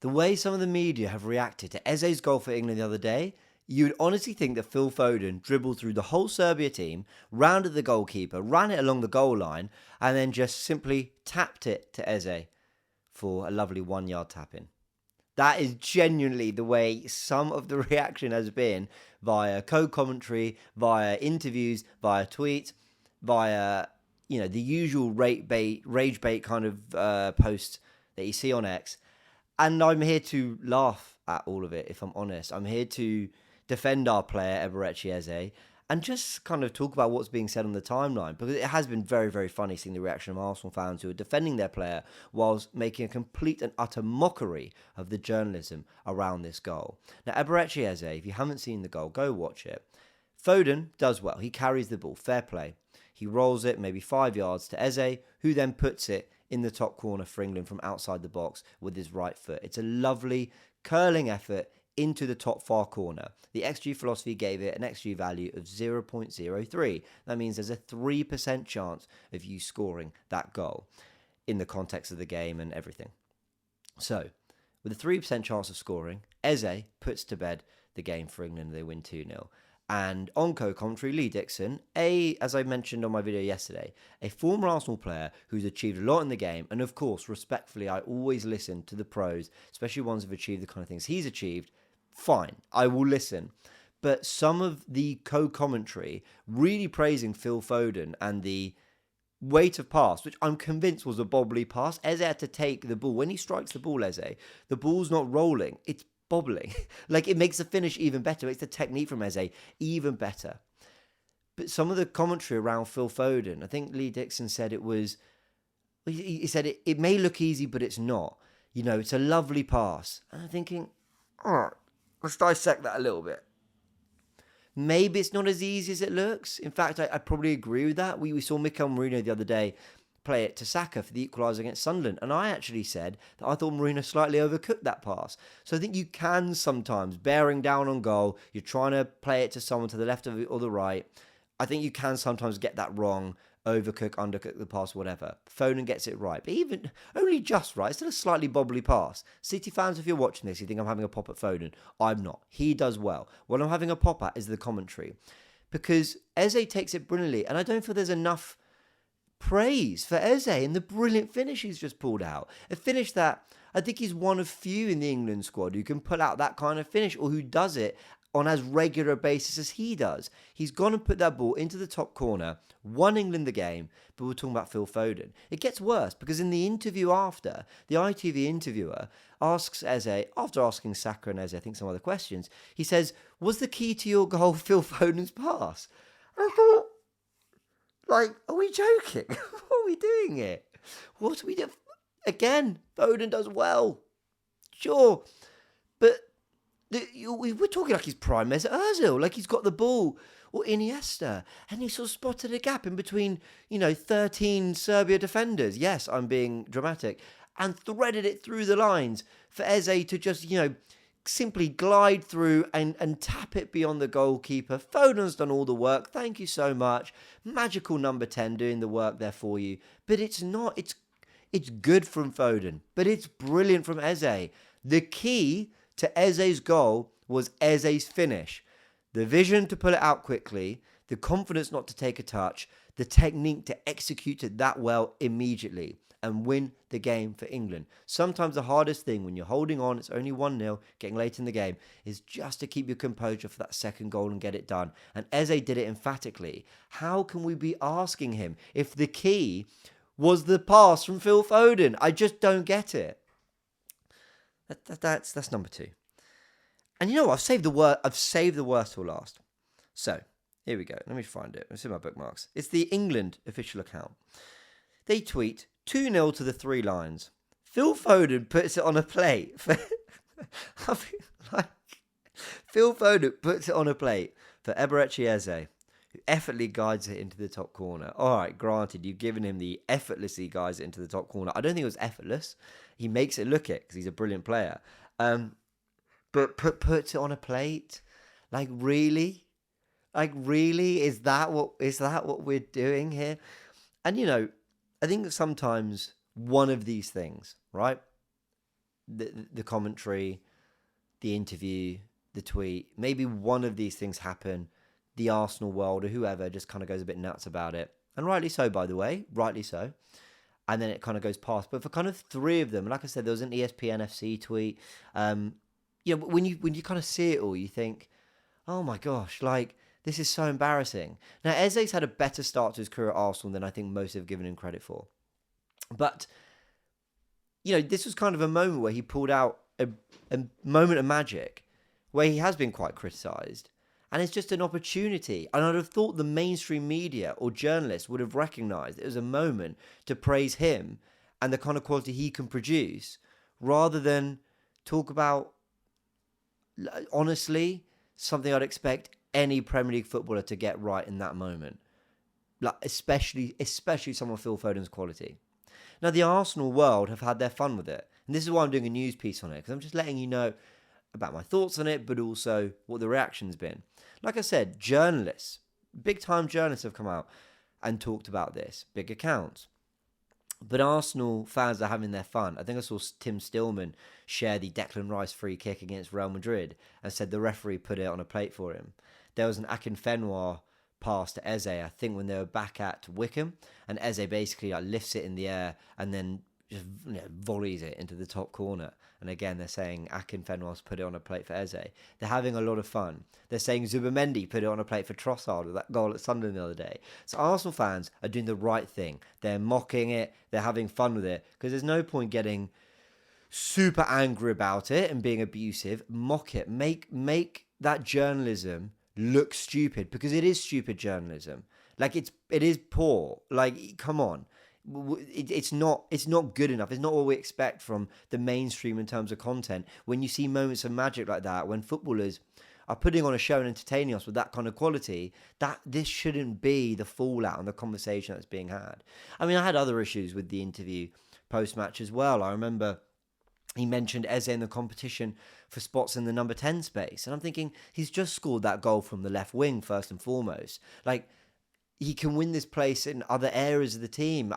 The way some of the media have reacted to Eze's goal for England the other day, you would honestly think that Phil Foden dribbled through the whole Serbia team, rounded the goalkeeper, ran it along the goal line, and then just simply tapped it to Eze for a lovely 1 yard tap in. That is genuinely the way some of the reaction has been via co-commentary, via interviews, via tweets, via the usual rage bait kind of posts that you see on X. And I'm here to laugh at all of it, if I'm honest. I'm here to defend our player, Emirates Eze, and just kind of talk about what's being said on the timeline, because it has been very, very funny seeing the reaction of Arsenal fans who are defending their player whilst making a complete and utter mockery of the journalism around this goal. Now, Emirates Eze, if you haven't seen the goal, go watch it. Foden does well. He carries the ball. Fair play. He rolls it maybe 5 yards to Eze, who then puts it in the top corner for England from outside the box with his right foot. It's a lovely curling effort into the top far corner. The XG philosophy gave it an XG value of 0.03. That means there's a 3% chance of you scoring that goal in the context of the game and everything. So, with a 3% chance of scoring, Eze puts to bed the game for England. They win 2-0. And on co-commentary, Lee Dixon, as I mentioned on my video yesterday, a former Arsenal player who's achieved a lot in the game. And of course, respectfully, I always listen to the pros, especially ones who've achieved the kind of things he's achieved. Fine, I will listen. But some of the co-commentary really praising Phil Foden and the weight of pass, which I'm convinced was a bobbly pass. Eze had to take the ball. When he strikes the ball, Eze, the ball's not rolling. It's bobbling. Like, it makes the finish even better. It makes the technique from Eze even better. But some of the commentary around Phil Foden, I think Lee Dixon said it was, he said it may look easy, but it's not. It's a lovely pass. And I'm thinking, all right, let's dissect that a little bit. Maybe it's not as easy as it looks. In fact, I probably agree with that. We saw Mikel Merino the other day play it to Saka for the equaliser against Sunderland. And I actually said that I thought Merino slightly overcooked that pass. So I think you can sometimes, bearing down on goal, you're trying to play it to someone to the left or the right. I think you can sometimes get that wrong, overcook, undercook the pass, whatever. Foden gets it right. But even only just right. It's still a slightly bobbly pass. City fans, if you're watching this, you think I'm having a pop at Foden. I'm not. He does well. What I'm having a pop at is the commentary. Because Eze takes it brilliantly. And I don't feel there's enough praise for Eze and the brilliant finish he's just pulled out. A finish that I think he's one of few in the England squad who can pull out that kind of finish, or who does it on as regular a basis as he does. He's gone and put that ball into the top corner, won England the game, but we're talking about Phil Foden. It gets worse, because in the interview after, the ITV interviewer asks Eze, after asking Saka and Eze, I think some other questions, he says, was the key to your goal Phil Foden's pass? I thought, like, are we joking? What are we doing here? What are we doing? Again, Foden does well. Sure. But we're talking like he's prime Mesut Ozil. Like he's got the ball. Or Iniesta. And he sort of spotted a gap in between, 13 Serbia defenders. Yes, I'm being dramatic. And threaded it through the lines for Eze to just, simply glide through and tap it beyond the goalkeeper. Foden's done all the work. Thank you so much. Magical number 10 doing the work there for you. But it's not. It's good from Foden. But it's brilliant from Eze. The key to Eze's goal was Eze's finish. The vision to pull it out quickly. The confidence not to take a touch. The technique to execute it that well immediately. And win the game for England. Sometimes the hardest thing when you're holding on, it's only 1-0, getting late in the game, is just to keep your composure for that second goal and get it done. And Eze did it emphatically. How can we be asking him if the key was the pass from Phil Foden? I just don't get it. That's number 2. And you know what? I've saved the worst till last. So, here we go. Let me find it. It's in my bookmarks. It's the England official account. They tweet 2-0 to the 3 Lions. Phil Foden puts it on a plate. Phil Foden puts it on a plate for Eberechi Eze, who effortlessly guides it into the top corner. All right, granted, you've given him the effortlessly guides it into the top corner. I don't think it was effortless. He makes it look it because he's a brilliant player. But puts it on a plate? Like, really? Like, really? Is that what we're doing here? And, I think that sometimes one of these things, right? the commentary, the interview, the tweet, maybe one of these things happen, the Arsenal world or whoever just kind of goes a bit nuts about it. And rightly so, by the way, rightly so. And then it kind of goes past. But for kind of three of them, like I said, there was an ESPN FC tweet. When you kind of see it all, you think, oh my gosh, like, this is so embarrassing. Now, Eze's had a better start to his career at Arsenal than I think most have given him credit for. But, this was kind of a moment where he pulled out a moment of magic where he has been quite criticised. And it's just an opportunity. And I'd have thought the mainstream media or journalists would have recognised it was a moment to praise him and the kind of quality he can produce, rather than talk about, honestly, something I'd expect any Premier League footballer to get right in that moment. Like, especially someone Phil Foden's quality. Now, the Arsenal world have had their fun with it. And this is why I'm doing a news piece on it, because I'm just letting you know about my thoughts on it, but also what the reaction's been. Like I said, journalists, big-time journalists have come out and talked about this, big accounts. But Arsenal fans are having their fun. I think I saw Tim Stillman share the Declan Rice free kick against Real Madrid and said the referee put it on a plate for him. There was an Akinfenwa pass to Eze, I think when they were back at Wickham, and Eze basically lifts it in the air and then just volleys it into the top corner. And again, they're saying Akinfenwa's put it on a plate for Eze. They're having a lot of fun. They're saying Zubamendi put it on a plate for Trossard with that goal at Sunderland the other day. So Arsenal fans are doing the right thing. They're mocking it. They're having fun with it, because there's no point getting super angry about it and being abusive. Mock it. Make that journalism look stupid, because it is stupid journalism. Like, it is poor. Like, come on. It's not good enough. It's not what we expect from the mainstream in terms of content. When you see moments of magic like that, when footballers are putting on a show and entertaining us with that kind of quality, that this shouldn't be the fallout and the conversation that's being had. I mean, I had other issues with the interview post-match as well. I remember he mentioned Eze in the competition for spots in the number 10 space. And I'm thinking, he's just scored that goal from the left wing, first and foremost. Like, he can win this place in other areas of the team.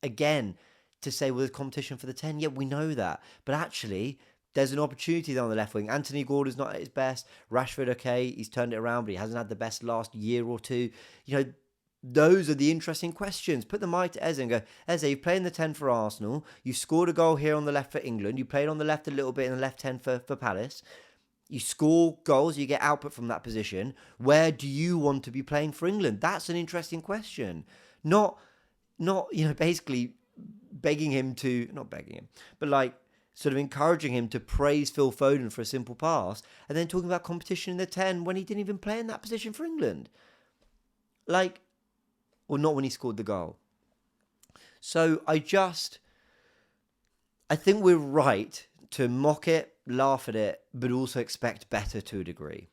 Again, to say, well, there's competition for the 10, yeah, we know that. But actually, there's an opportunity there on the left wing. Anthony Gordon's not at his best. Rashford, okay, he's turned it around, but he hasn't had the best last year or two. Those are the interesting questions. Put the mic to Eze and go, Eze, you play in the 10 for Arsenal. You scored a goal here on the left for England. You played on the left a little bit in the left 10 for Palace. You score goals, you get output from that position. Where do you want to be playing for England? That's an interesting question. Not basically begging him to, not begging him, but like sort of encouraging him to praise Phil Foden for a simple pass, and then talking about competition in the 10 when he didn't even play in that position for England. Or not when he scored the goal. So I think we're right to mock it, laugh at it, but also expect better to a degree.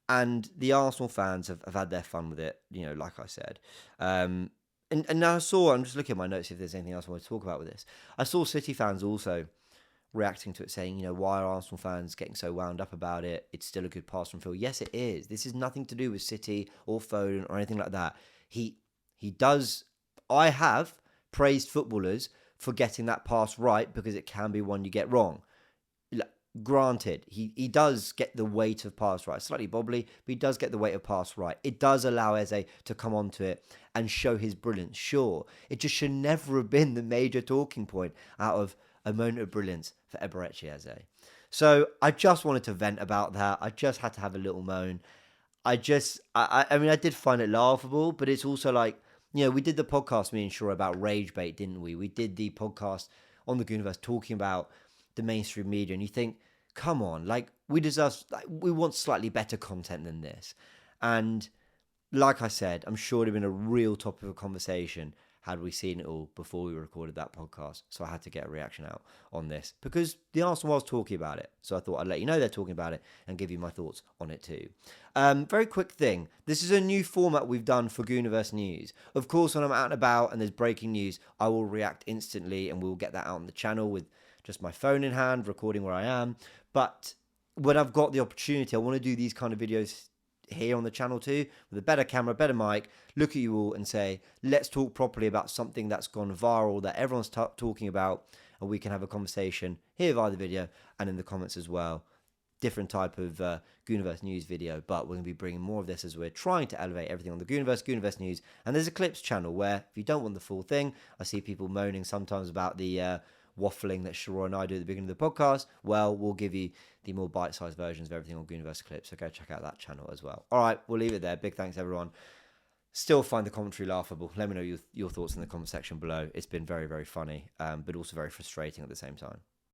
And the Arsenal fans have had their fun with it, like I said. And now I'm just looking at my notes if there's anything else I want to talk about with this. I saw City fans also reacting to it, saying, why are Arsenal fans getting so wound up about it? It's still a good pass from Phil. Yes, it is. This is nothing to do with City or Foden or anything like that. He does. I have praised footballers for getting that pass right, because it can be one you get wrong. Granted, he does get the weight of pass right. Slightly bobbly, but he does get the weight of pass right. It does allow Eze to come onto it and show his brilliance. Sure, it just should never have been the major talking point out of a moment of brilliance for Emirates Eze. So I just wanted to vent about that. I just had to have a little moan. I mean, I did find it laughable, but it's also like, we did the podcast, me and Shaw, about rage bait, didn't we? We did the podcast on the Goonerverse talking about the mainstream media, and you think, come on, like, we want slightly better content than this. And like I said, I'm sure it would have been a real topic of conversation had we seen it all before we recorded that podcast. So I had to get a reaction out on this, because the Arsenal was talking about it. So I thought I'd let you know they're talking about it and give you my thoughts on it too. Very quick thing. This is a new format we've done for Goonerverse News. Of course, when I'm out and about and there's breaking news, I will react instantly, and we'll get that out on the channel with just my phone in hand, recording where I am. But when I've got the opportunity, I want to do these kind of videos here on the channel too, with a better camera, better mic, look at you all and say, let's talk properly about something that's gone viral, that everyone's talking about, and we can have a conversation here via the video and in the comments as well. Different type of Goonerverse news video, but we're going to be bringing more of this as we're trying to elevate everything on the Goonerverse news. And there's a clips channel where if you don't want the full thing, I see people moaning sometimes about the waffling that Sharor and I do at the beginning of the podcast. Well, we'll give you the more bite-sized versions of everything on Goonerverse clips, so go check out that channel as well. All right, we'll leave it there. Big thanks, everyone. Still find the commentary laughable. Let me know your thoughts in the comment section below. It's been very, very funny, but also very frustrating at the same time.